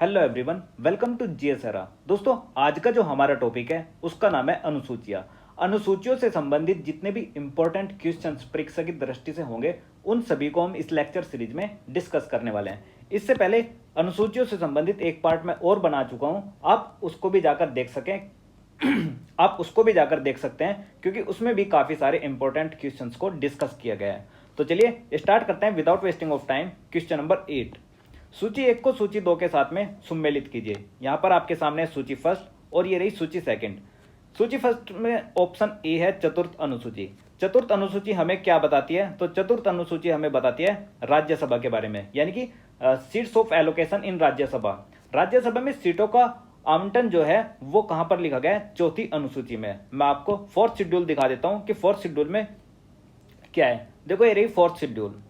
Hello everyone, welcome to GS Era. दोस्तों, आज का जो हमारा टॉपिक है उसका नाम है अनुसूचियां। अनुसूचियों से संबंधित जितने भी इंपॉर्टेंट क्वेश्चंस परीक्षा की दृष्टि से होंगे उन सभी को हम इस लेक्चर सीरीज में डिस्कस करने वाले हैं। इससे पहले अनुसूचियों से संबंधित एक पार्ट मैं और बना चुका हूं, आप उसको भी जाकर देख सकें आप उसको भी जाकर देख सकते हैं, क्योंकि उसमें भी काफी सारे इंपॉर्टेंट क्वेश्चंस को डिस्कस किया गया है। तो चलिए स्टार्ट करते हैं without wasting of time. Question number 8, सूची 1 को सूची 2 के साथ में सम्मिलित कीजिए। यहां पर आपके सामने है सूची फर्स्ट और ये रही सूची सेकंड। सूची फर्स्ट में ऑप्शन ए है चतुर्थ अनुसूची। चतुर्थ अनुसूची हमें क्या बताती है? तो चतुर्थ अनुसूची हमें बताती है राज्यसभा के बारे में, यानी कि seats of allocation in Rajya Sabha. Rajya Sabha में सीटों का आवंटन जो है वो कहां पर लिखा गया है? चौथी अनुसूची में। मैं आपको फोर्थ शेड्यूल दिखा देता हूं कि फोर्थ शेड्यूल में क्या है। देखो, ये रही फोर्थ शेड्यूल,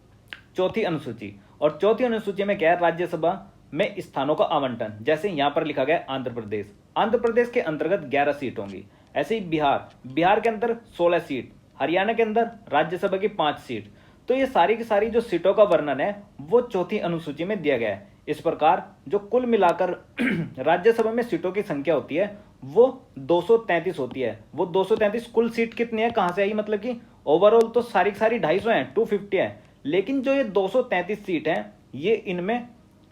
चौथी अनुसूची। और चौथी अनुसूची में क्या है? राज्यसभा में स्थानों का आवंटन। जैसे यहां पर लिखा गया आंध्र प्रदेश, आंध्र प्रदेश के अंतर्गत 11 सीट होंगी। ऐसे ही बिहार के अंदर 16 सीट, हरियाणा के अंदर राज्यसभा की 5 सीट। तो ये सारी की सारी जो सीटों का वर्णन है वो चौथी अनुसूची में दिया गया है। इस प्रकार जो कुल मिलाकर राज्यसभा में सीटों की संख्या होती है वो 233 होती है। वो 233 कुल सीट कितनी है, कहां से आई? मतलब कि ओवरऑल तो सारी की सारी 250 है, 250 है, लेकिन जो ये 233 सीट हैं ये इनमें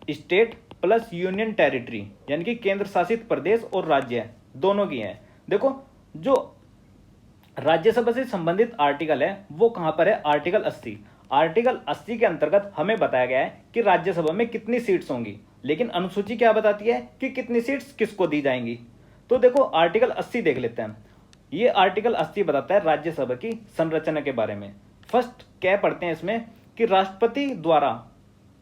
स्टेट प्लस यूनियन टेरिटरी यानी कि केंद्र शासित प्रदेश और राज्य दोनों की हैं। देखो, जो राज्यसभा से संबंधित आर्टिकल है वो कहां पर है? आर्टिकल 80। आर्टिकल 80 के अंतर्गत हमें बताया गया है कि राज्यसभा में कितनी सीट्स होंगी, लेकिन अनुसूची क्या बताती है कि कितनी सीट्स किसको दी जाएंगी। तो देखो, आर्टिकल 80 देख लेते हैं। ये आर्टिकल 80 बताता है राज्यसभा की संरचना के बारे में। फर्स्ट क्या पढ़ते हैं इसमें कि राष्ट्रपति द्वारा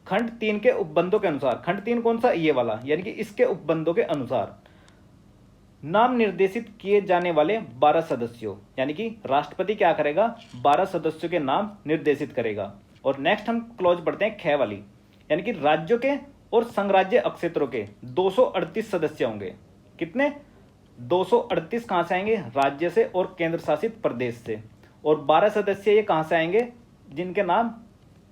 खंड 3 के उपबंधों के अनुसार, खंड 3 कौन सा? ये वाला, यानी कि इसके उपबंधों के अनुसार नाम निर्देशित किए जाने वाले 12 सदस्यों, यानी कि राष्ट्रपति क्या करेगा? 12 सदस्यों के नाम निर्देशित करेगा। और नेक्स्ट हम क्लॉज पढ़ते हैं ख वाली, यानी कि राज्यों के और संघराज्य अक्षेत्रों के 238 सदस्य होंगे। कितने? 238 कहां से आएंगे? राज्य से और केंद्र शासित प्रदेश से। और 12 सदस्य ये कहां से आएंगे? जिनके नाम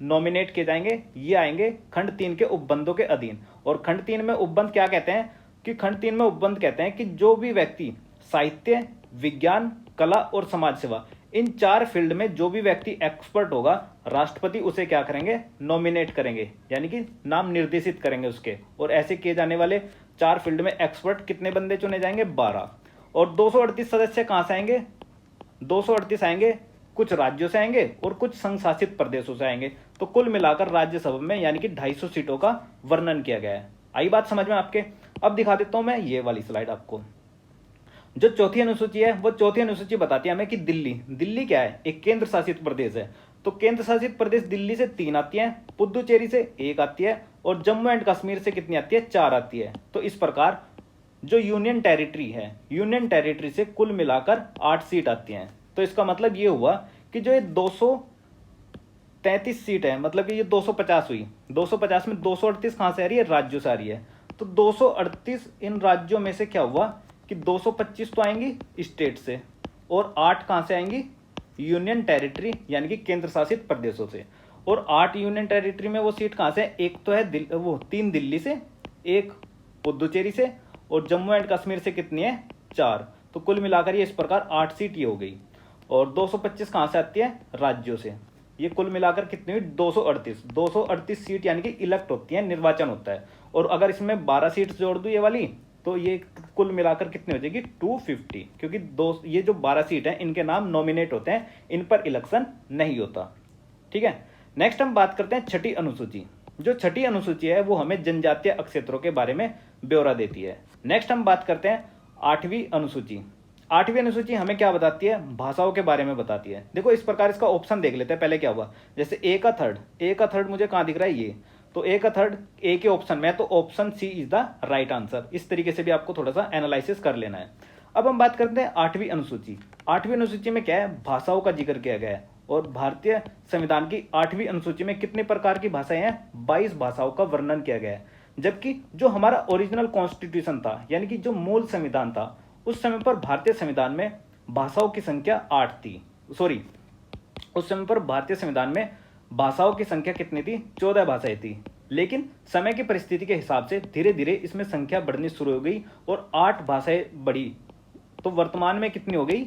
नॉमिनेट किए जाएंगे ये आएंगे खंड 3 के उपबंधों के अधीन। और खंड 3 में उपबंध क्या कहते हैं? कि खंड 3 में उपबंध कहते हैं कि जो भी व्यक्ति साहित्य, विज्ञान, कला और समाज सेवा इन 4 फील्ड में जो भी व्यक्ति एक्सपर्ट होगा, राष्ट्रपति उसे क्या करेंगे? नॉमिनेट करेंगे, यानी कि नाम निर्देशित करेंगे उसके। और ऐसे किए जाने वाले 4 फील्ड में एक्सपर्ट कितने बंदे चुने जाएंगे? 12। और 238 सदस्य कहां से आएंगे? 238 आएंगे कुछ राज्यों से आएंगे और कुछ संघ शासित प्रदेशों से आएंगे। तो कुल मिलाकर राज्यसभा में यानी कि 250 सीटों का वर्णन किया गया है। आई बात समझ में आपके? अब दिखा देता हूं मैं ये वाली स्लाइड आपको। जो चौथी अनुसूची है वो चौथी अनुसूची बताती है हमें कि दिल्ली क्या है? एक केंद्र शासित प्रदेश है। तो केंद्र शासित प्रदेश दिल्ली से 3 आती है, पुदुचेरी से 1 आती है और जम्मू एंड कश्मीर से कितनी आती है? 4 आती है। तो इस प्रकार जो यूनियन टेरिटरी है, यूनियन टेरिटरी से कुल मिलाकर 8 सीट आती हैं। तो इसका मतलब ये हुआ कि जो ये 233 सीट है, मतलब कि ये 250 हुई। 250 में 238 कहां से आ रही है? राज्यों से आ रही है। तो 238 इन राज्यों में से क्या हुआ कि 225 तो आएंगी स्टेट से और 8 कहां से आएंगी? यूनियन टेरिटरी यानी कि केंद्र शासित प्रदेशों से। और 8 यूनियन टेरिटरी में वो सीट कहां से? एक तो है वो 3 दिल्ली से, 1 पुदुचेरी से और जम्मू एंड कश्मीर से कितनी है? 4। तो कुल मिलाकर ये इस प्रकार 8 सीट ये हो गई। और 225 कहां से आती है? राज्यों से। ये कुल मिलाकर कितनी हुई? 238। 238 सीट यानी कि इलेक्ट होती है, निर्वाचन होता है। और अगर इसमें 12 सीट जोड़ दूं ये वाली, तो ये कुल मिलाकर कितनी हो जाएगी? 250। क्योंकि ये जो 12 सीट है इनके नाम नॉमिनेट होते हैं, इन पर इलेक्शन नहीं होता। ठीक है। नेक्स्ट हम बात करते हैं छठी अनुसूची। जो छठी अनुसूची है वो हमें जनजातीय क्षेत्रों के बारे में ब्यौरा देती है। नेक्स्ट हम बात करते हैं 8वीं अनुसूची। 8वीं अनुसूची हमें क्या बताती है? भाषाओं के बारे में बताती है। देखो, इस प्रकार इसका ऑप्शन देख लेते हैं। पहले क्या हुआ? जैसे ए का थर्ड मुझे कहां दिख रहा है? ये तो ए का थर्ड ए के ऑप्शन में, तो option C is the right answer. इस तरीके से भी आपको थोड़ा सा एनालिसिस कर लेना है। अब हम बात करते हैं 8वीं अनुसूची। 8वीं अनुसूची में क्या है? भाषाओं का जिक्र किया गया है। और भारतीय संविधान की 8वीं अनुसूची में कितने प्रकार की भाषाएं हैं? 22 भाषाओं का वर्णन किया गया है। जबकि जो हमारा ओरिजिनल कॉन्स्टिट्यूशन था, यानी कि जो मूल संविधान था, उस समय पर भारतीय संविधान में भाषाओं की संख्या 8 थी। उस समय पर भारतीय संविधान में भाषाओं की संख्या कितनी थी? 14 भाषाएं थी। लेकिन समय की परिस्थिति के हिसाब से धीरे धीरे इसमें संख्या बढ़नी शुरू हो गई और 8 भाषाएं बढ़ी। तो वर्तमान में कितनी हो गई?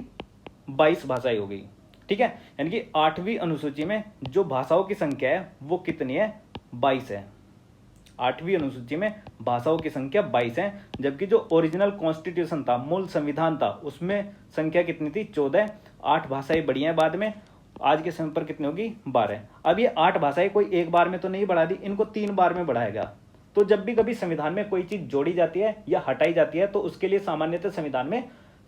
22 भाषाएं हो गई। ठीक है, यानी कि 8वीं अनुसूची में जो भाषाओं की संख्या है वो कितनी है? 22 है। 8वीं अनुसूची में भाषाओं की संख्या 22 है, जबकि जो ओरिजिनल कॉन्स्टिट्यूशन था, मूल संविधान था, उसमें संख्या कितनी थी? 14। 8 भाषाएं बढ़ी हैं बाद में, आज के समय पर कितनी होगी? 12। अब ये 8 भाषाएं कोई एक बार में तो नहीं बढ़ा दी, इनको 3 बार में बढ़ाया गया। तो जब भी कभी संविधान में कोई चीज जोड़ी जाती है या हटाई जाती है तो उसके लिए सामान्यतः संविधान में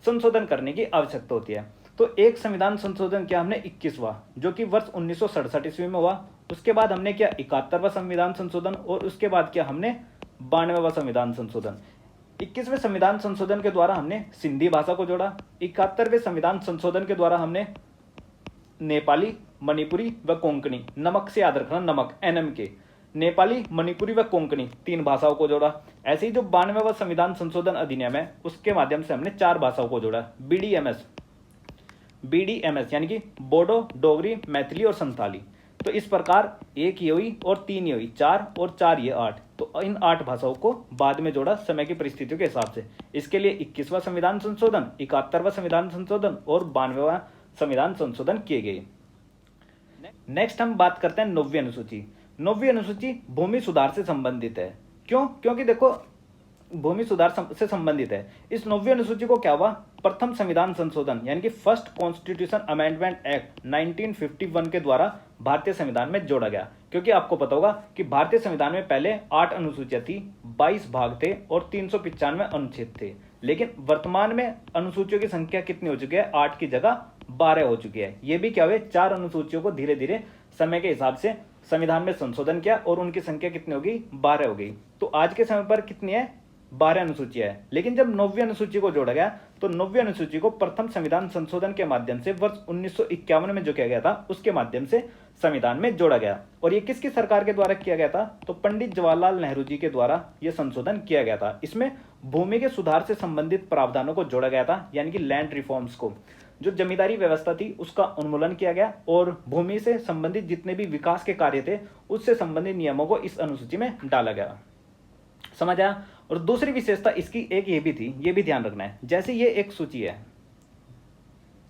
संशोधन करने की आवश्यकता होती है। तो एक संविधान संशोधन किया हमने 21वां, जो कि वर्ष 1967 ईस्वी में हुआ। उसके बाद हमने किया 71वां संविधान संशोधन और उसके बाद किया हमने 92वां संविधान संशोधन। 21वें संविधान संशोधन के द्वारा हमने सिंधी भाषा को जोड़ा। 71वें संविधान संशोधन के द्वारा हमने नेपाली, मणिपुरी व कोंकणी, नमक से याद रखना, नमक NMK, नेपाली, मणिपुरी व कोंकणी 3 भाषाओं को जोड़ा। ऐसे ही जो 92वां संविधान संशोधन अधिनियम है उसके माध्यम से हमने 4 भाषाओं को जोड़ा। BDMS यानी कि बोडो, डोगरी, मैथिली और संथाली। तो इस प्रकार 1 ये हुई और 3 ये हुई, 4 और 4 ये 8। तो इन 8 भाषाओं को बाद में जोड़ा समय की परिस्थितियों के हिसाब से। इसके लिए 21वां संविधान संशोधन, 71वां संविधान संशोधन और 92वां संविधान संशोधन किए गए। नेक्स्ट हम बात करते हैं 9वीं अनुसूची। 9वीं अनुसूची भूमि सुधार से संबंधित है। क्यों? क्योंकि देखो भूमि सुधार से संबंधित है। इस 9वीं अनुसूची को क्या हुआ? प्रथम संविधान संशोधन यानी कि फर्स्ट कॉन्स्टिट्यूशन अमेंडमेंट एक्ट 1951 के द्वारा भारतीय संविधान में जोड़ा गया। क्योंकि आपको पता होगा कि भारतीय संविधान में पहले 8 अनुसूचियां थी, 22 भाग थे और 395 अनुच्छेद थे। लेकिन वर्तमान में अनुसूचियों की संख्या कितनी हो चुकी है? 8 की जगह 12 हो चुकी है। ये भी क्या हुए? 4 अनुसूचियों को धीरे धीरे समय के हिसाब से संविधान में संशोधन किया और उनकी संख्या कितनी हो गई? 12 हो गई। तो आज के समय पर कितनी है? 12 अनुसूचियां है। लेकिन जब 9वीं अनुसूची को जोड़ा गया तो 9वीं अनुसूची को प्रथम संविधान संशोधन के माध्यम से वर्ष 1951 में जो किया गया था उसके माध्यम से संविधान में जोड़ा गया। और ये किसकी सरकार के द्वारा किया गया था? तो पंडित जवाहरलाल नेहरू जी के द्वारा यह संशोधन किया गया था। इसमें भूमि के सुधार से संबंधित प्रावधानों को जोड़ा गया था, यानी कि लैंड रिफॉर्म्स को। जो जमींदारी व्यवस्था थी उसका उन्मूलन किया गया और भूमि से संबंधित जितने भी विकास के कार्य थे उससे संबंधित नियमों को इस अनुसूची में डाला गया। समझ आया? और दूसरी विशेषता इसकी एक ये भी थी, ये भी ध्यान रखना है। जैसे ये एक सूची है,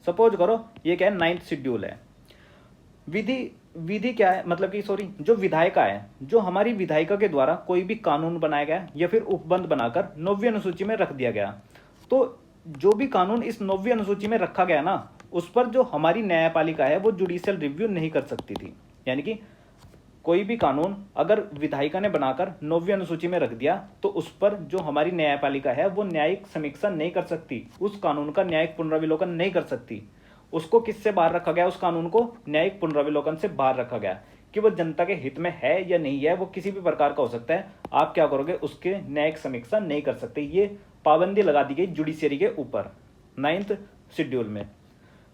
सपोज करो ये क्या है? 9th शेड्यूल है। विधि क्या है? मतलब कि जो विधायिका है, जो हमारी विधायिका के द्वारा कोई भी कानून बनाया गया या फिर उपबंध बनाकर 9वीं अनुसूची में रख दिया गया, तो जो भी कानून इस 9वीं अनुसूची में रखा गया ना, उस पर जो हमारी न्यायपालिका है वो जुडिशियल रिव्यू नहीं कर सकती थी। यानी कि कोई भी कानून अगर विधायिका ने बनाकर 9वीं अनुसूची में रख दिया तो उस पर जो हमारी न्यायपालिका है वो न्यायिक समीक्षा नहीं कर सकती, उस कानून का न्यायिक पुनरावलोकन नहीं कर सकती। उसको किससे बाहर रखा गया? उस कानून को न्यायिक पुनरावलोकन से बाहर रखा गया कि वो जनता के हित में है या नहीं है, वो किसी भी प्रकार का हो सकता है। आप क्या करोगे? उसके न्यायिक समीक्षा नहीं कर सकते। ये पाबंदी लगा दी गई जुडिशियरी के ऊपर 9th शेड्यूल में।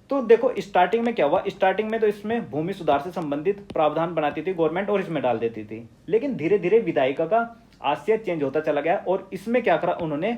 तो देखो स्टार्टिंग में क्या हुआ? स्टार्टिंग में तो इसमें भूमि सुधार से संबंधित प्रावधान बनाती थी गवर्नमेंट और इसमें डाल देती थी। लेकिन धीरे धीरे विधायिका का आशय चेंज होता चला गया और इसमें क्या करा उन्होंने?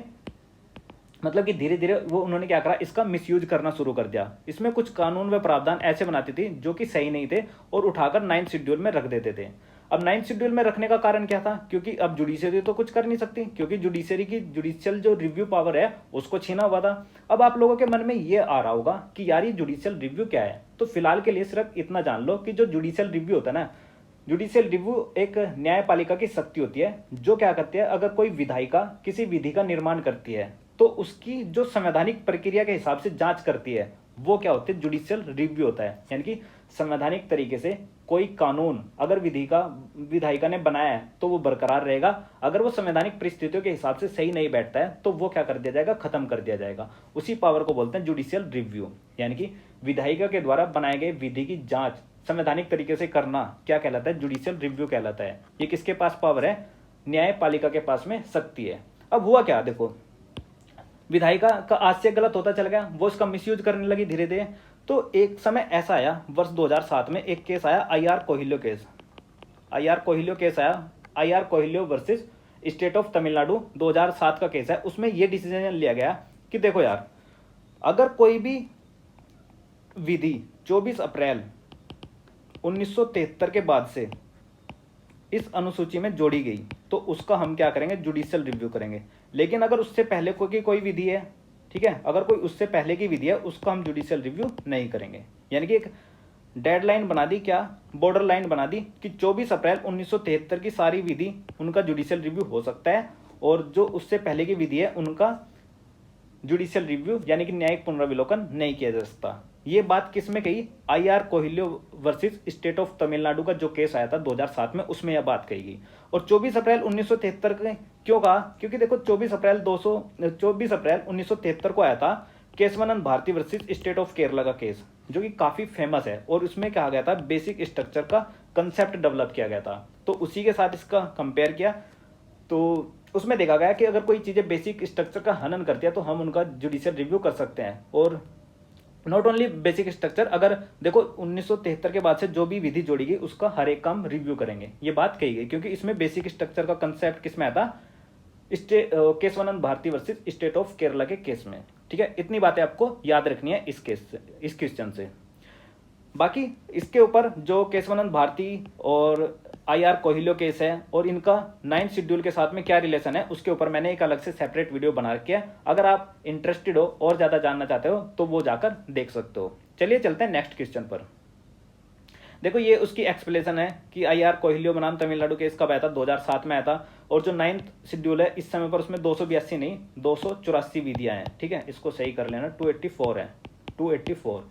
मतलब कि धीरे धीरे वो उन्होंने क्या करा? इसका मिसयूज करना शुरू कर दिया। इसमें कुछ कानून व प्रावधान ऐसे बनाती थी जो कि सही नहीं थे और उठाकर 9th शेड्यूल में रख देते थे। अब 9th शेड्यूल में रखने का कारण क्या था? क्योंकि अब जुडिशियरी तो कुछ कर नहीं सकती, क्योंकि जुडिशियरी की जुडिशियल जो रिव्यू पावर है उसको छीना हुआ था। अब आप लोगों के मन में ये आ रहा होगा कि यार ये जुडिशियल रिव्यू क्या है? तो फिलहाल के लिए सिर्फ इतना जान लो कि जो जुडिशियल रिव्यू होता है ना, जुडिशियल रिव्यू एक न्यायपालिका की शक्ति होती है जो क्या करती है? अगर कोई विधायिका किसी विधि का निर्माण करती है तो उसकी जो संवैधानिक प्रक्रिया के हिसाब से जांच करती है वो क्या होती है? जुडिशियल रिव्यू होता है। यानी कि संवैधानिक तरीके से कोई कानून अगर विधायिका ने बनाया है तो वो बरकरार रहेगा। अगर वो संवैधानिक परिस्थितियों के हिसाब से सही नहीं बैठता है तो वो क्या कर दिया जाएगा? खत्म कर दिया जाएगा। उसी पावर को बोलते हैं जुडिशियल रिव्यू। यानी कि विधायिका के द्वारा बनाए गए विधि की जांच संवैधानिक तरीके से करना क्या कहलाता है? जुडिशियल रिव्यू कहलाता है। ये किसके पास पावर है? न्यायपालिका के पास में शक्ति है। अब हुआ क्या? देखो विधायिका का आशय गलत होता चला गया, वो इसका मिसयूज करने लगी धीरे धीरे। तो एक समय ऐसा आया वर्ष 2007 में एक केस आया, IR. Coelho case. IR. Coelho case आया, IR. Coelho versus state of Tamil Nadu 2007 का केस है। उसमें यह डिसीजन लिया गया कि देखो यार, अगर कोई भी विधि 24 अप्रैल 1973 के बाद से इस अनुसूची में जोड़ी गई तो उसका हम क्या करेंगे, जुडिशियल रिव्यू करेंगे। लेकिन अगर उससे पहले कोई विधि है, ठीक है, अगर कोई उससे पहले की विधि है उसका हम जुडिशियल रिव्यू नहीं करेंगे। यानी कि एक डेडलाइन बना दी, क्या बॉर्डर लाइन बना दी कि 24 अप्रैल 1973 की सारी विधि उनका जुडिशियल रिव्यू हो सकता है, और जो उससे पहले की विधि है उनका जुडिशियल रिव्यू यानी कि न्यायिक पुनर्विलोकन नहीं किया जा सकता। ये बात किस में कही, IR. Coelho versus state of Tamil Nadu का जो केस आया था 2007 में, उसमें यह बात कही गई। और 24 अप्रैल 1973 के क्यों कहा, क्योंकि देखो 24 अप्रैल 1973 को आया था Keshavananda Bharati versus state of Kerala का केस, जो कि काफी फेमस है। और उसमें कहा गया था बेसिक स्ट्रक्चर का कंसेप्ट डेवलप किया गया था, तो उसी के साथ इसका कंपेयर किया। तो उसमें देखा गया कि अगर कोई चीजें बेसिक स्ट्रक्चर का हनन करती है तो हम उनका जुडिशियल रिव्यू कर सकते हैं। और नॉट ओनली बेसिक स्ट्रक्चर, अगर देखो 1973 के बाद से जो भी विधि जोड़ी गई उसका हर एक काम रिव्यू करेंगे, ये बात कही गई। क्योंकि इसमें बेसिक स्ट्रक्चर का कंसेप्ट किसमें आता, Keshavananda Bharati versus state of Kerala के केस में। ठीक है, इतनी बातें आपको याद रखनी है इस केस से, इस क्वेश्चन से। बाकी इसके ऊपर जो केशवानंद भारती और आई.आर. कोहिलियो केस है और इनका 9th शेड्यूल के साथ में क्या रिलेशन है, उसके ऊपर मैंने एक अलग से सेपरेट वीडियो बना रखी है। अगर आप इंटरेस्टेड हो और ज्यादा जानना चाहते हो तो वो जाकर देख सकते हो। चलिए चलते हैं नेक्स्ट क्वेश्चन पर। देखो ये उसकी एक्सप्लेनेशन है कि आई.आर. कोहिलियो बनाम तमिलनाडु केस कब आया था, 2007 में आया था। और जो 9th शेड्यूल है इस समय पर उसमें 282 नहीं 284 विधियां हैं। ठीक है, इसको सही कर लेना, 284 है, 284।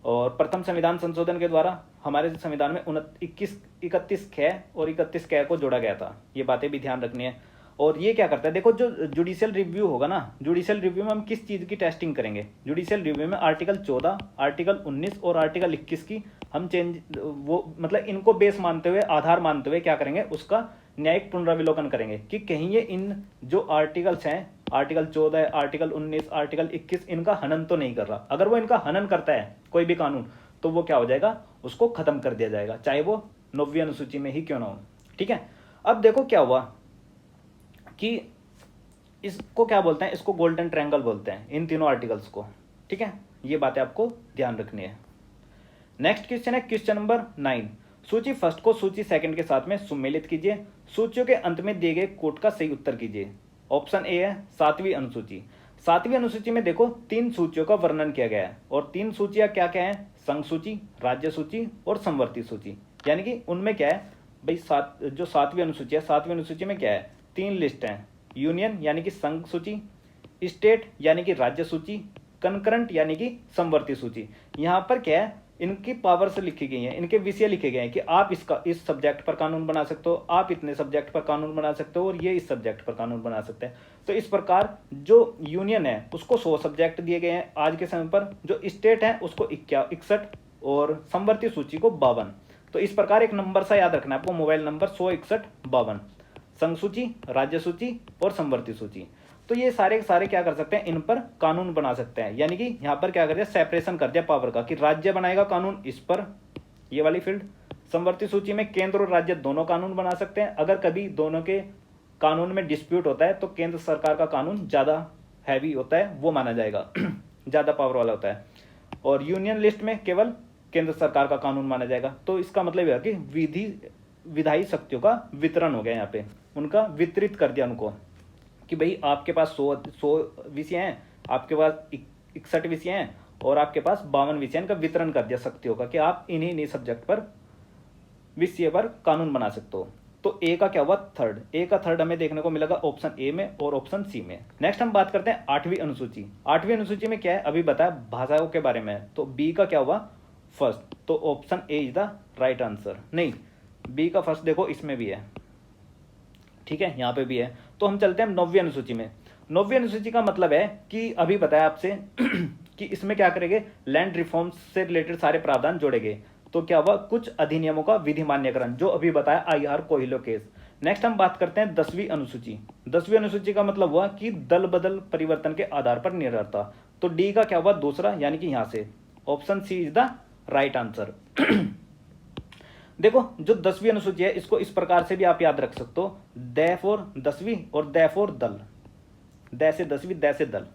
और प्रथम संविधान संशोधन के द्वारा हमारे संविधान में 31 ख और 31 क को जोड़ा गया था। ये बातें भी ध्यान रखनी है। और ये क्या करता है, देखो जो जुडिशियल रिव्यू होगा ना, जुडिशियल रिव्यू में हम किस चीज की टेस्टिंग करेंगे, जुडिशियल रिव्यू में आर्टिकल 14, आर्टिकल 19 और आर्टिकल 21 की हम मतलब इनको बेस मानते हुए, आधार मानते हुए क्या करेंगे, उसका न्यायिक पुनराविलोकन करेंगे कि कहीं ये इन जो आर्टिकल्स हैं, आर्टिकल 14, आर्टिकल 19, आर्टिकल 21, इनका हनन तो नहीं कर रहा। अगर वो इनका हनन करता है कोई भी कानून, तो वो क्या हो जाएगा, उसको खत्म कर दिया जाएगा, चाहे वो 9वीं अनुसूची में ही क्यों ना हो। ठीक है, अब देखो क्या हुआ कि इसको क्या बोलते हैं, इसको गोल्डन ट्रायंगल बोलते हैं इन तीनों आर्टिकल्स को। ठीक है, ये बातें आपको ध्यान रखनी है। नेक्स्ट क्वेश्चन है क्वेश्चन नंबर 9। सूची फर्स्ट को सूची सेकंड के साथ में सम्मिलित कीजिए। सूचियों के अंत में दिए गए कोट का सही उत्तर कीजिए। ऑप्शन ए है 7वीं अनुसूची। 7वीं अनुसूची में देखो 3 सूचियों का वर्णन किया गया है, और 3 सूचियां क्या क्या है, संघ सूची, राज्य सूची और समवर्ती सूची। यानी कि उनमें क्या है भाई, जो 7वीं अनुसूची है, 7वीं अनुसूची में क्या है, 3 लिस्ट है, यूनियन यानी कि संघ सूची, स्टेट यानी कि राज्य सूची, कंकरेंट यानी कि समवर्ती सूची। यहाँ पर क्या है, इनकी पावर से लिखी गई है, इनके विषय लिखे गए हैं कि आप इस सब्जेक्ट पर कानून बना सकते हो, आप इतने सब्जेक्ट पर कानून बना सकते हो, और ये इस सब्जेक्ट पर कानून बना सकते हैं। तो इस प्रकार जो यूनियन है उसको 100 सब्जेक्ट दिए गए हैं आज के समय पर, जो स्टेट है उसको 61 और समवर्ती सूची को 52। तो इस प्रकार एक नंबर सा याद रखना है आपको, मोबाइल नंबर 161 52, संघ सूची, राज्य सूची और समवर्ती सूची। तो ये सारे के सारे क्या कर सकते हैं, इन पर कानून बना सकते हैं। यानी कि यहाँ पर क्या कर दिया, सेपरेशन कर दिया पावर का, कि राज्य बनाएगा कानून इस पर, ये वाली फील्ड। समवर्ती सूची में केंद्र और राज्य दोनों कानून बना सकते हैं। अगर कभी दोनों के कानून में डिस्प्यूट होता है तो केंद्र सरकार का कानून ज्यादा हैवी होता है, वो माना जाएगा, ज्यादा पावर वाला होता है। और यूनियन लिस्ट में केवल केंद्र सरकार का कानून माना जाएगा। तो इसका मतलब यह है कि विधायी शक्तियों का वितरण हो गया, यहाँ पे उनका वितरित कर दिया उनको, कि भाई आपके पास 100 विषय हैं, आपके पास 61 विषय हैं, और आपके पास 52 विषय का वितरण कर दिया शक्तियों का, कि आप इन्हीं सब्जेक्ट पर, विषय पर कानून बना सकते हो। तो ए का क्या हुआ, थर्ड। ए का थर्ड हमें देखने को मिलेगा ऑप्शन ए में और ऑप्शन सी में। नेक्स्ट हम बात करते हैं 8वीं अनुसूची। 8वीं अनुसूची में क्या है, अभी बताया भाषाओं के बारे में, तो बी का क्या हुआ, फर्स्ट। तो option A is the right answer. नहीं, बी का फर्स्ट देखो इसमें भी है, ठीक है, यहाँ पे भी है। तो हम चलते हैं 9वीं अनुसूची में। 9वीं अनुसूची का मतलब है कि अभी बताया आपसे कि इसमें क्या करेंगे, लैंड रिफॉर्म्स से रिलेटेड सारे प्रावधान जोड़ेंगे। तो क्या हुआ, कुछ अधिनियमों का विधि मान्यकरण, जो अभी बताया आई.आर. कोहिलियो केस। नेक्स्ट हम बात करते हैं 10वीं अनुसूची। 10वीं अनुसूची का मतलब हुआ कि दल बदल परिवर्तन के आधार पर निर्भरता। तो डी का क्या हुआ, दूसरा, यानी कि यहां से option C is the right answer. देखो जो 10वीं अनुसूची है इसको इस प्रकार से भी आप याद रख सकते हो, दै फॉर 10वीं और दै फॉर दल, दै से 10वीं, दै से दल।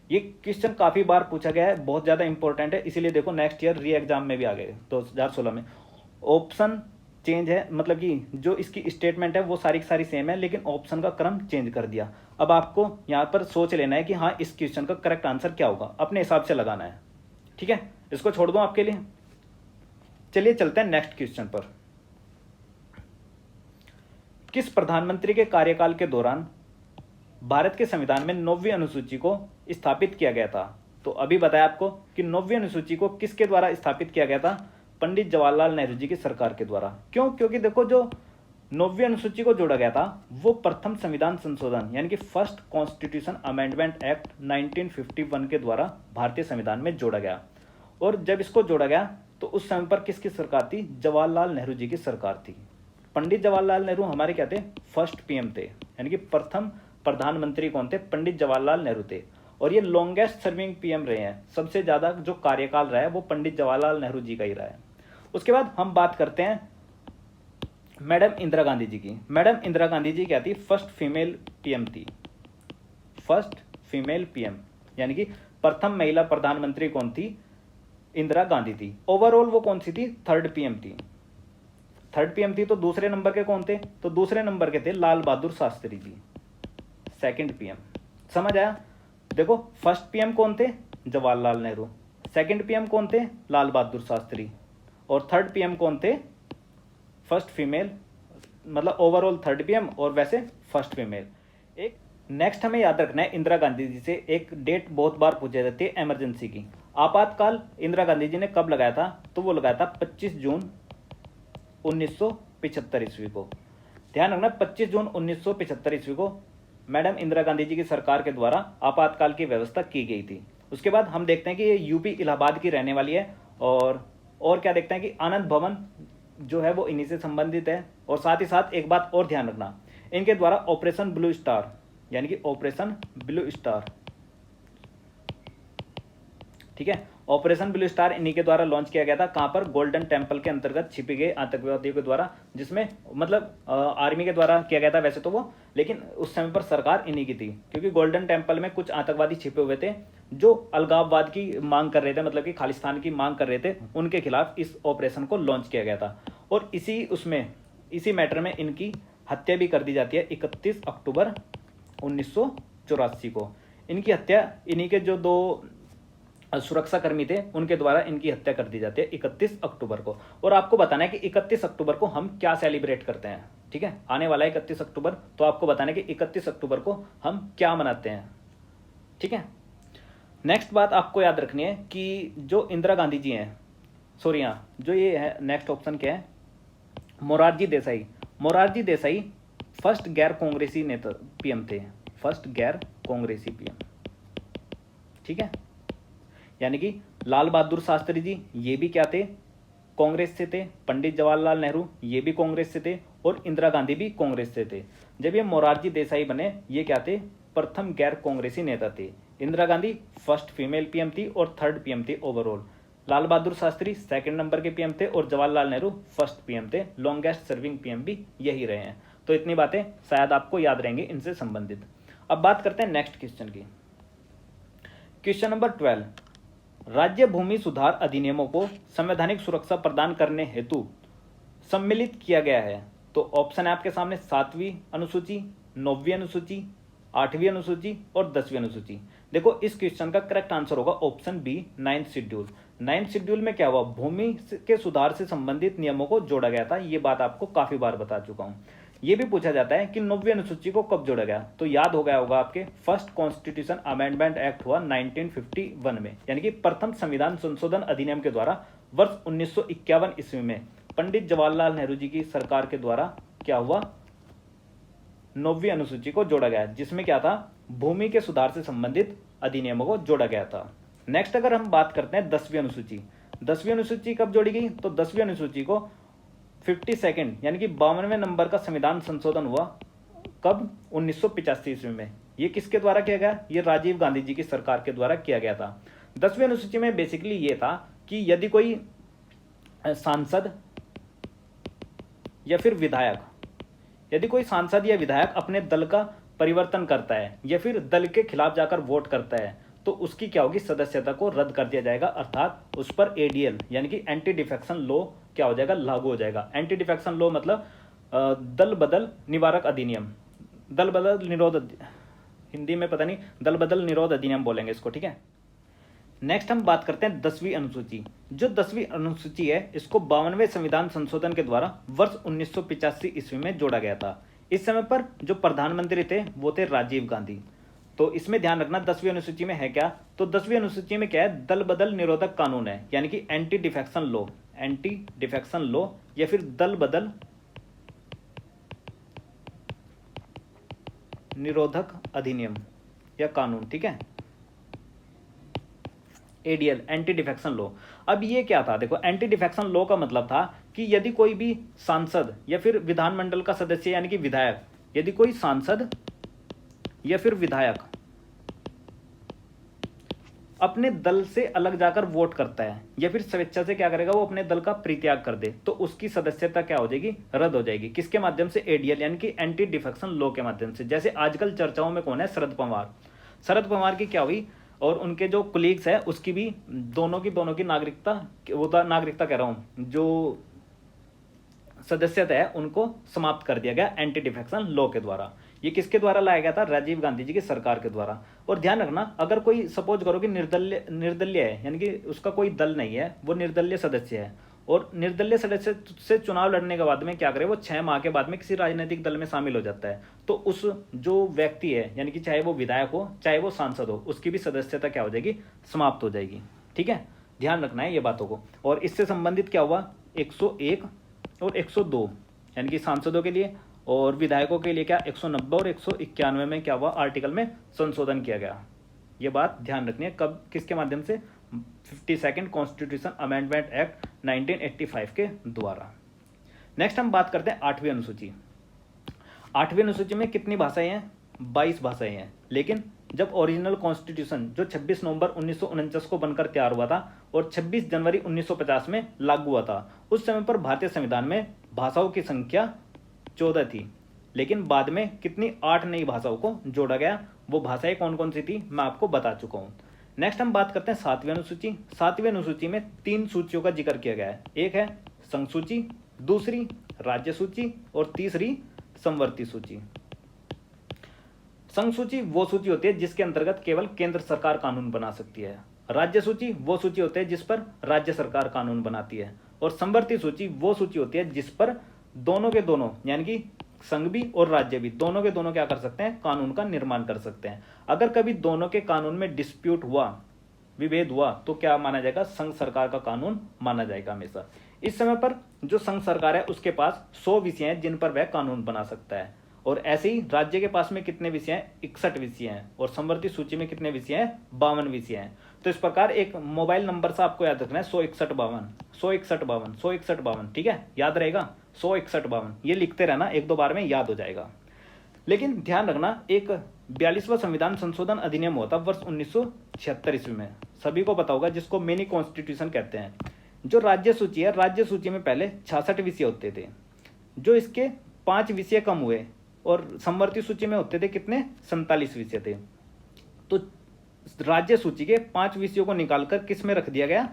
ये क्वेश्चन काफी बार पूछा गया है, बहुत ज्यादा इंपॉर्टेंट है, इसीलिए देखो नेक्स्ट ईयर री एग्जाम में भी आ गए 2016 में। ऑप्शन चेंज है, मतलब कि जो इसकी स्टेटमेंट है वो सारी की सारी सेम है, लेकिन ऑप्शन का क्रम चेंज कर दिया। अब आपको यहाँ पर सोच लेना है कि हाँ इस क्वेश्चन का करेक्ट आंसर क्या होगा, अपने हिसाब से लगाना है। ठीक है, इसको छोड़ दूँ आपके लिए। चलिए चलते हैं नेक्स्ट क्वेश्चन पर। किस प्रधानमंत्री के कार्यकाल के दौरान भारत के संविधान में 9वीं अनुसूची को स्थापित किया गया था? तो अभी बताया आपको कि 9वीं अनुसूची को किसके द्वारा स्थापित किया गया था? पंडित जवाहरलाल नेहरू जी की सरकार के द्वारा। क्यों? क्योंकि देखो जो 9वीं अनुसूची को जोड़ा गया था वो प्रथम संविधान संशोधन यानी कि फर्स्ट कॉन्स्टिट्यूशन अमेंडमेंट एक्ट 1951 के द्वारा भारतीय संविधान में जोड़ा गया। और जब इसको जोड़ा गया तो उस समय पर किसकी सरकार थी? जवाहरलाल नेहरू जी की सरकार थी। पंडित जवाहरलाल नेहरू हमारे क्या थे? फर्स्ट पीएम थे, यानी कि प्रथम प्रधानमंत्री कौन थे? पंडित जवाहरलाल नेहरू थे। और ये लॉन्गेस्ट सर्विंग पीएम रहे हैं, सबसे ज्यादा जो कार्यकाल रहा है वो पंडित जवाहरलाल नेहरू जी का ही रहा है। उसके बाद हम बात करते हैं मैडम इंदिरा गांधी जी की। मैडम इंदिरा गांधी जी क्या थी? फर्स्ट फीमेल पीएम थी। फर्स्ट फीमेल पीएम यानी कि प्रथम महिला प्रधानमंत्री कौन थी? इंदिरा गांधी थी। ओवरऑल वो कौन सी थी? थर्ड पीएम थी। थर्ड पीएम थी। तो दूसरे नंबर के कौन थे? तो दूसरे नंबर के थे लाल बहादुर शास्त्री जी, सेकंड पीएम। समझ आया? देखो फर्स्ट पीएम कौन थे? जवाहरलाल नेहरू। सेकंड पीएम कौन थे? लाल बहादुर शास्त्री। और थर्ड पीएम कौन थे? फर्स्ट फीमेल, मतलब ओवरऑल थर्ड पीएम और वैसे फर्स्ट फीमेल। एक नेक्स्ट हमें याद रखना है इंदिरा गांधी जी से एक डेट बहुत बार पूछी जाती है इमरजेंसी की। आपातकाल इंदिरा गांधी जी ने कब लगाया था? तो वो लगाया था 25 जून 1975 ईस्वी को। ध्यान रखना 25 जून 1975 ईस्वी को मैडम इंदिरा गांधी जी की सरकार के द्वारा आपातकाल की व्यवस्था की गई थी। उसके बाद हम देखते हैं कि ये यूपी इलाहाबाद की रहने वाली है। और क्या देखते हैं कि आनंद भवन जो है वो इन्हीं से संबंधित है। और साथ ही साथ एक बात और ध्यान रखना, इनके द्वारा ऑपरेशन ब्लू स्टार यानी कि ऑपरेशन ब्लू स्टार, ठीक है, ऑपरेशन ब्लू स्टार इन्हीं के द्वारा लॉन्च किया गया था। कहां पर? गोल्डन टेम्पल के अंतर्गत छिपे गए आतंकवादियों के द्वारा, जिसमें मतलब आर्मी के द्वारा किया गया था वैसे तो वो, लेकिन उस समय पर सरकार इन्हीं की थी, क्योंकि गोल्डन टेम्पल में कुछ आतंकवादी छिपे हुए थे जो अलगाववाद की मांग कर रहे थे, मतलब कि खालिस्तान की मांग कर रहे थे। उनके खिलाफ इस ऑपरेशन को लॉन्च किया गया था। और इसी मैटर में इनकी हत्या भी कर दी जाती है 31 अक्टूबर 1984 को। इनकी हत्या इन्हीं के जो दो सुरक्षा कर्मी थे उनके द्वारा इनकी हत्या कर दी जाती है 31 अक्टूबर को। और आपको बताना है कि 31 अक्टूबर को हम क्या सेलिब्रेट करते हैं। ठीक है, आने वाला है 31 अक्टूबर, तो आपको बताना है कि 31 अक्टूबर को हम क्या मनाते हैं। ठीक है, नेक्स्ट बात आपको याद रखनी है कि जो इंदिरा गांधी जी हैं, सॉरी यहाँ जो ये है नेक्स्ट ऑप्शन क्या है? मोरारजी देसाई। मोरारजी देसाई फर्स्ट गैर कांग्रेसी नेता पीएम थे, फर्स्ट गैर कांग्रेसी पीएम। ठीक है, यानी कि लाल बहादुर शास्त्री जी ये भी क्या थे? कांग्रेस से थे। पंडित जवाहरलाल नेहरू ये भी कांग्रेस से थे। और इंदिरा गांधी भी कांग्रेस से थे। जब ये मोरारजी देसाई बने, ये क्या थे? प्रथम गैर कांग्रेसी नेता थे। Indira Gandhi first female PM थी और थर्ड पीएम थी overall. Lal Bahadur Shastri second number के पीएम थे और जवाहरलाल नेहरू फर्स्ट पीएम थे। लॉन्गेस्ट सर्विंग पीएम भी यही रहे हैं। तो इतनी बातें शायद आपको याद रहेंगी इनसे संबंधित। अब बात करते हैं नेक्स्ट क्वेश्चन की। क्वेश्चन नंबर 12, राज्य भूमि सुधार अधिनियमों को संवैधानिक सुरक्षा प्रदान करने हेतु सम्मिलित किया गया है। तो ऑप्शन है आपके सामने 7वीं अनुसूची, 9वीं अनुसूची, 8वीं अनुसूची और 10वीं अनुसूची। देखो इस क्वेश्चन का करेक्ट आंसर होगा option B, 9th schedule. 9th schedule में क्या हुआ? भूमि के सुधार से संबंधित नियमों को जोड़ा गया था। ये बात आपको काफी बार बता चुका हूं। ये भी पूछा जाता है कि 9वीं अनुसूची को कब जोड़ा गया? तो याद हो गया होगा आपके, फर्स्ट कॉन्स्टिट्यूशन अमेंडमेंट एक्ट हुआ 1951 में, यानी कि प्रथम संविधान संशोधन अधिनियम के द्वारा वर्ष 1951 ईस्वी में पंडित जवाहरलाल नेहरू जी की सरकार के द्वारा क्या हुआ? 9वीं अनुसूची को जोड़ा गया, जिसमें क्या था? भूमि के सुधार से संबंधित अधिनियमों को जोड़ा गया था। नेक्स्ट अगर हम बात करते हैं 10वीं अनुसूची। 10वीं अनुसूची कब जोड़ी गई? तो 10वीं अनुसूची को 52 यानी कि 52वें नंबर का संविधान संशोधन हुआ कब? 1985 ईस्वी में। ये किसके द्वारा किया गया? ये राजीव गांधी जी की सरकार के द्वारा किया गया था। 10वीं अनुसूची में बेसिकली ये था कि यदि कोई सांसद या फिर विधायक, यदि कोई सांसद या विधायक अपने दल का परिवर्तन करता है या फिर दल के खिलाफ जाकर वोट करता है, तो उसकी क्या होगी? सदस्यता को रद्द कर दिया जाएगा, अर्थात उस पर एडीएल यानी कि एंटी डिफेक्शन लॉ क्या हो जाएगा, लागू हो जाएगा। एंटी डिफेक्शन लॉ मतलब दल बदल निवारक अधिनियम, दल बदल निरोध, हिंदी में पता नहीं, दल बदल निरोध अधिनियम बोलेंगे इसको, ठीक है। नेक्स्ट हम बात करते हैं 10वीं अनुसूची। जो 10वीं अनुसूची है इसको 52वें संविधान संशोधन के द्वारा वर्ष 1985 ईस्वी में जोड़ा गया था। इस समय पर जो प्रधानमंत्री थे वो थे राजीव गांधी। तो इसमें ध्यान रखना 10वीं अनुसूची में है क्या, तो 10वीं अनुसूची में क्या है, दल बदल निरोधक कानून है, यानी कि anti defection law, anti defection law या फिर दल बदल निरोधक अधिनियम या कानून, ठीक है, एडीएल, एंटी डिफेक्शन लॉ। अब ये क्या था, देखो एंटी डिफेक्शन लॉ का मतलब था कि यदि कोई भी सांसद या फिर विधानमंडल का सदस्य यानी कि विधायक, यदि कोई सांसद या फिर विधायक अपने दल से अलग जाकर वोट करता है या फिर स्वेच्छा से क्या करेगा, वो अपने दल का परित्याग कर दे, तो उसकी सदस्यता क्या हो जाएगी, रद्द हो जाएगी। किसके माध्यम से, एडीएल यानी कि एंटी डिफेक्शन लॉ के माध्यम से। जैसे आजकल चर्चाओं में कौन है, शरद पवार। शरद पवार की क्या हुई, और उनके जो कुलीग्स है उसकी भी दोनों की नागरिकता, वो नागरिकता कह रहा हूं, जो सदस्यता है उनको समाप्त कर दिया गया एंटी डिफेक्शन लॉ के द्वारा। ये किसके द्वारा लाया गया था, राजीव गांधी जी की सरकार के द्वारा। और ध्यान रखना, अगर कोई सपोज करो कि निर्दलीय है, यानी कि उसका कोई दल नहीं है, वो निर्दलीय सदस्य है, और निर्दलीय सदस्य से चुनाव लड़ने के बाद में क्या करे, वो 6 माह के बाद में किसी राजनीतिक दल में शामिल हो जाता है, तो उस जो व्यक्ति है, यानी कि चाहे वो विधायक हो चाहे वो सांसद हो, उसकी भी सदस्यता क्या हो जाएगी, समाप्त हो जाएगी, ठीक है। ध्यान रखना है ये बातों को। और इससे संबंधित क्या हुआ, 101 और 102 यानी कि सांसदों के लिए, और विधायकों के लिए क्या 190 और 191 में क्या हुआ, आर्टिकल में संशोधन किया गया। ये बात ध्यान रखनी है, कब, किसके माध्यम से, 52nd कॉन्स्टिट्यूशन अमेंडमेंट एक्ट 1985 के द्वारा। नेक्स्ट हम बात करते हैं 8वीं अनुसूची। 8वीं अनुसूची में कितनी भाषाएं हैं, 22 भाषाएं हैं। लेकिन जब ओरिजिनल कॉन्स्टिट्यूशन जो 26 नवंबर 1949 को बनकर तैयार हुआ था और 26 जनवरी 1950 में लागू हुआ था, उस समय पर भारतीय संविधान में भाषाओं की संख्या 14 थी। लेकिन बाद में कितनी, 8 नई भाषाओं को जोड़ा गया। वो भाषाएं कौन कौन सी थी मैं आपको बता चुका हूं। नेक्स्ट हम बात करते हैं 7वीं अनुसूची। 7वीं अनुसूची में 3 सूचियों का जिक्र किया गया है। एक है संघ सूची, दूसरी राज्य सूची और तीसरी समवर्ती सूची। संघ सूची वो सूची होती है जिसके अंतर्गत केवल केंद्र सरकार कानून बना सकती है। राज्य सूची वो सूची होती है जिस पर राज्य सरकार कानून बनाती है। और समवर्ती सूची वो सूची होती है जिस पर दोनों के दोनों, यानी कि संघ भी और राज्य भी, दोनों के दोनों क्या कर सकते हैं, कानून का निर्माण कर सकते हैं। अगर कभी दोनों के कानून में डिस्प्यूट हुआ, विभेद हुआ, तो क्या माना जाएगा, संघ सरकार का कानून माना जाएगा हमेशा। इस समय पर जो संघ सरकार है उसके पास 100 विषय हैं जिन पर वह कानून बना सकता है। और ऐसे ही राज्य के पास में कितने विषय हैं, 61 विषय हैं। और समवर्ती सूची में कितने विषय हैं, 52 विषय हैं। तो इस प्रकार एक मोबाइल नंबर से आपको याद रखना है 16152, ठीक है, याद रहेगा 16152। ये लिखते रहना, 1-2 बार में याद हो जाएगा। लेकिन ध्यान रखना, एक 42वां संविधान संशोधन अधिनियम हुआ था वर्ष 1976 ईस्वी में, सभी को पता होगा, जिसको मिनी कॉन्स्टिट्यूशन कहते हैं। जो राज्य सूची है, राज्य सूची में पहले 66 विषय होते थे, जो इसके 5 विषय कम हुए, और समवर्ती सूची में होते थे कितने, 47 विषय थे। तो राज्य सूची के 5 विषयों को निकालकर किस में रख दिया गया,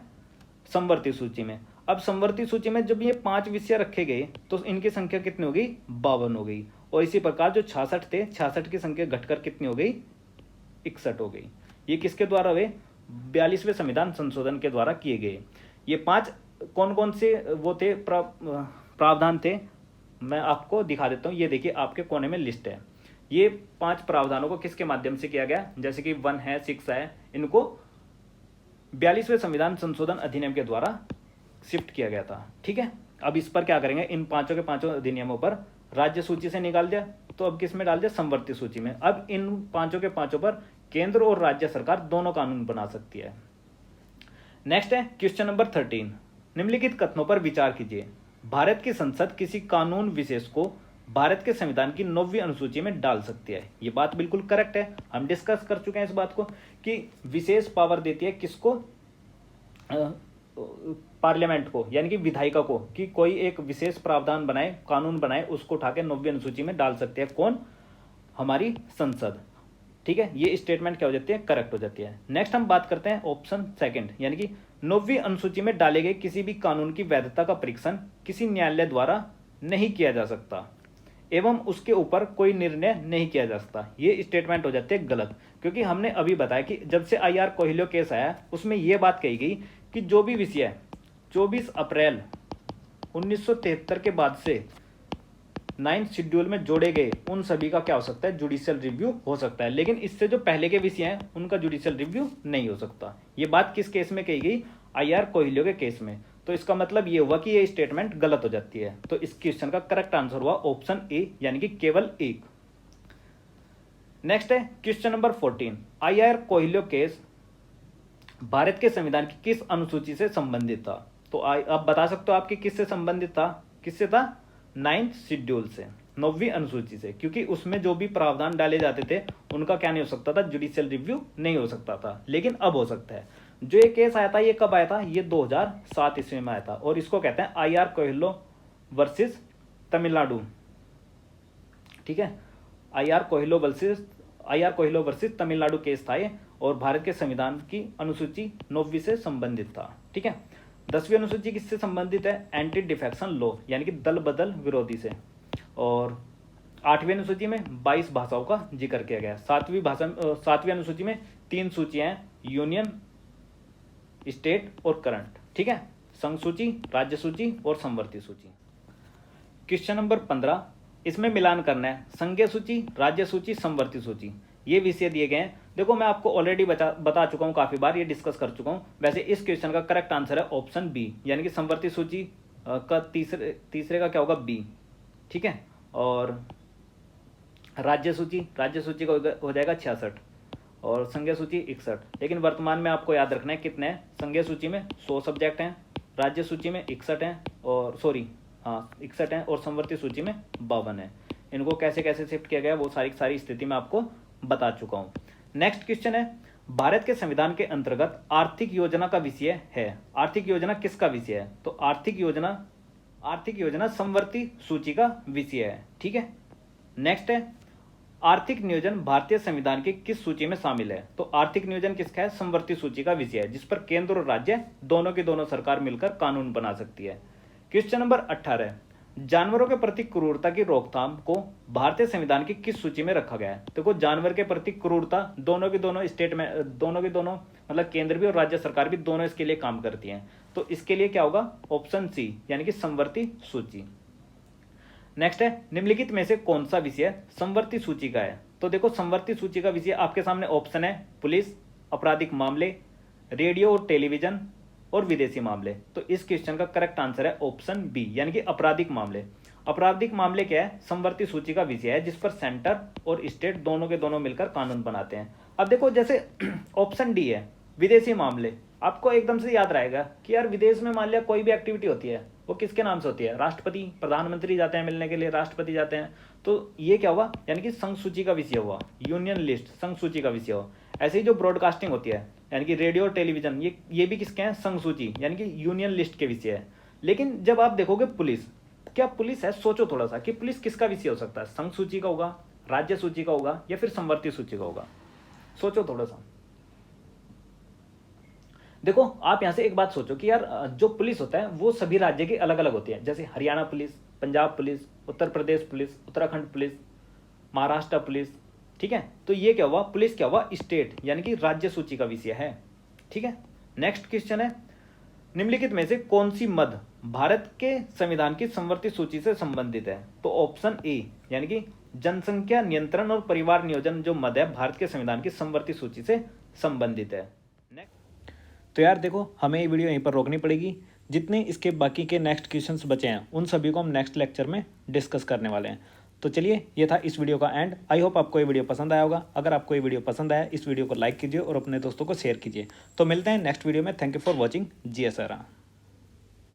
समवर्ती सूची में। अब समवर्ती सूची में जब ये 5 विषय रखे गए तो इनकी संख्या कितनी हो गई, 52 हो गई। और इसी प्रकार जो 66 थे, 66 की संख्या घटकर कितनी हो गई, 61 हो गई। ये किसके द्वारा हुए, 42वें संविधान संशोधन के द्वारा किए गए। ये 5 कौन कौन से वो थे, प्रावधान थे, मैं आपको दिखा देता हूँ। ये देखिए आपके कोने में लिस्ट है। ये 5 प्रावधानों को किसके माध्यम से किया गया, जैसे कि 1 है, 6 है, इनको 42वें संविधान संशोधन अधिनियम के द्वारा शिफ्ट किया गया था, ठीक है। अब इस पर क्या करेंगे, इन 5 के 5 अधिनियमों पर राज्य सूची से निकाल दिया, तो अब किस में डाल दिया, समवर्ती सूची में। अब इन 5 के 5 पर केंद्र और राज्य सरकार दोनों कानून बना सकती है। नेक्स्ट है क्वेश्चन नंबर 13। निम्नलिखित कथनों पर विचार कीजिए। भारत की संसद किसी कानून विशेष को भारत के संविधान की 9वीं अनुसूची में डाल सकती है। ये बात बिल्कुल करेक्ट है, हम डिस्कस कर चुके हैं इस बात को, कि विशेष पावर देती है किसको, पार्लियामेंट को, यानी कि विधायिका को, कि कोई एक विशेष प्रावधान बनाए, कानून बनाए, उसको उठा के 9वीं अनुसूची में डाल सकते हैं। कौन, हमारी संसद। ठीक है, ये स्टेटमेंट क्या हो जाती है, करेक्ट हो जाती है। नेक्स्ट हम बात करते हैं ऑप्शन सेकंड, यानी कि 9वीं अनुसूची में डाले गए किसी भी कानून की वैधता का परीक्षण किसी न्यायालय द्वारा नहीं किया जा सकता एवं उसके ऊपर कोई निर्णय नहीं किया जा सकता। ये स्टेटमेंट हो जाती है गलत, क्योंकि हमने अभी बताया कि जब से IR कोहिलियो केस आया उसमें यह बात कही गई कि जो भी विषय 24 अप्रैल 1973 के बाद से 9th शेड्यूल में जोड़े गए उन सभी का क्या हो सकता है, जुडिशियल रिव्यू हो सकता है, लेकिन इससे जो पहले के विषय हैं उनका जुडिशियल रिव्यू नहीं हो सकता। ये बात किस केस में कही गई, IR कोहिलियो के केस में। तो इसका मतलब ये हुआ कि ये स्टेटमेंट गलत हो जाती है। तो इस क्वेश्चन का करेक्ट आंसर हुआ ऑप्शन ए, यानी कि केवल एक। नेक्स्ट है question number 14, IR Coelho case Bharat के संविधान की किस अनुसूची से संबंधित था? तो आप बता सकते हो आपकी किससे संबंधित था, किससे था, 9th शेड्यूल से, 9वीं अनुसूची से, क्योंकि उसमें जो भी प्रावधान डाले जाते थे उनका क्या नहीं हो सकता था, जुडिशियल रिव्यू नहीं हो सकता था, लेकिन अब हो सकता है। जो ये केस आया था ये कब आया था, ये 2007 ईस्वी में आया था और इसको कहते हैं IR कोहिलियो वर्सेस तमिलनाडु। ठीक है, IR कोहिलियो वर्सेस तमिलनाडु केस था ये, और भारत के संविधान की अनुसूची 9वीं से संबंधित था। ठीक है, 10वीं अनुसूची किससे संबंधित है, एंटी डिफेक्शन लॉ, यानी कि दल बदल विरोधी से। और 8वीं अनुसूची में 22 भाषाओं का जिक्र किया गया। 7वीं अनुसूची में 3 सूचियां हैं, यूनियन, स्टेट और करंट। ठीक है, संघ सूची, राज्य सूची और समवर्ती सूची। क्वेश्चन नंबर 15, इसमें मिलान करना है संघीय सूची, राज्य सूची, समवर्ती सूची। ये विषय दिए गए हैं। देखो मैं आपको ऑलरेडी बता चुका हूं, काफी बार ये डिस्कस कर चुका हूं। वैसे इस क्वेश्चन का करेक्ट आंसर है ऑप्शन बी, यानी कि समवर्ती सूची का तीसरे का क्या होगा, बी। ठीक है, और राज्य सूची का हो जाएगा 66 और संघीय सूची 61। लेकिन वर्तमान में आपको याद रखना है कितने हैं, संघीय सूची में 100 सब्जेक्ट हैं, राज्य सूची में 61 हैं, और 61 हैं, और समवर्ती सूची में 52 है। इनको कैसे कैसे शिफ्ट किया गया वो सारी स्थिति में आपको बता चुका हूं। नेक्स्ट क्वेश्चन है, भारत के संविधान के अंतर्गत आर्थिक योजना का विषय है। आर्थिक योजना किसका विषय है, तो आर्थिक योजना समवर्ती सूची का विषय है। ठीक है, नेक्स्ट है, आर्थिक नियोजन भारतीय संविधान की किस सूची में शामिल है? तो आर्थिक नियोजन किसका है, समवर्ती सूची का विषय है, जिस पर केंद्र और राज्य दोनों की दोनों सरकार मिलकर कानून बना सकती है। क्वेश्चन नंबर 18, जानवरों के प्रति क्रूरता की रोकथाम को भारतीय संविधान की किस सूची में रखा गया है? देखो जानवर के प्रति क्रूरता दोनों की दोनों स्टेट में मतलब केंद्र भी और राज्य सरकार भी दोनों इसके लिए काम करती हैं। तो इसके लिए क्या होगा, ऑप्शन सी, यानी कि समवर्ती सूची। नेक्स्ट है, निम्नलिखित में से कौन सा विषय समवर्ती सूची का है? तो देखो समवर्ती सूची का विषय आपके सामने ऑप्शन है पुलिस, आपराधिक मामले, रेडियो और टेलीविजन और विदेशी मामले। तो इस क्वेश्चन का करेक्ट आंसर है ऑप्शन बी, यानी कि आपराधिक मामले। आपराधिक मामले क्या है, समवर्ती सूची का विषय है, जिस पर सेंटर और स्टेट दोनों के दोनों मिलकर कानून बनाते हैं। अब देखो जैसे ऑप्शन डी है विदेशी मामले, आपको एकदम से याद रहेगा कि यार विदेश में मान लिया कोई भी एक्टिविटी होती है वो किसके नाम से होती है, राष्ट्रपति, प्रधानमंत्री जाते हैं मिलने के लिए, राष्ट्रपति जाते हैं। तो ये क्या हुआ, यानी कि संघ सूची का विषय हुआ, यूनियन लिस्ट संघ सूची का विषय हुआ। ऐसे ही जो ब्रॉडकास्टिंग होती है, यानी कि रेडियो और टेलीविजन, ये भी किसके हैं, संघ सूची, यानी कि यूनियन लिस्ट के विषय है। लेकिन जब आप देखोगे पुलिस, क्या पुलिस है, सोचो थोड़ा सा कि पुलिस किसका विषय हो सकता है, संघ सूची का होगा, राज्य सूची का होगा, या फिर समवर्ती सूची का होगा। सोचो थोड़ा सा। देखो आप यहां से एक बात सोचो कि यार जो पुलिस होता है वो सभी राज्य की अलग अलग होती है, जैसे Haryana police, Punjab police, Uttar Pradesh police, Uttarakhand police, Maharashtra police. ठीक है, तो ये क्या हुआ, पुलिस क्या हुआ, स्टेट, यानी कि राज्य सूची का विषय है। ठीक है, नेक्स्ट क्वेश्चन है, निम्नलिखित में से कौन सी मद भारत के संविधान की समवर्ती सूची से संबंधित है? तो ऑप्शन ए, यानी कि जनसंख्या नियंत्रण और परिवार नियोजन जो मद है भारत के संविधान की समवर्ती सूची से संबंधित है। तो यार देखो हमें ये वीडियो यहीं पर रोकनी पड़ेगी। जितने इसके बाकी के नेक्स्ट क्वेश्चंस बचे हैं उन सभी को हम नेक्स्ट लेक्चर में डिस्कस करने वाले हैं। तो चलिए ये था इस वीडियो का एंड। आई होप आपको ये वीडियो पसंद आया होगा। अगर आपको ये वीडियो पसंद आया इस वीडियो को लाइक कीजिए और अपने दोस्तों को शेयर कीजिए। तो मिलते हैं नेक्स्ट वीडियो में। Thank you for watching GSRA।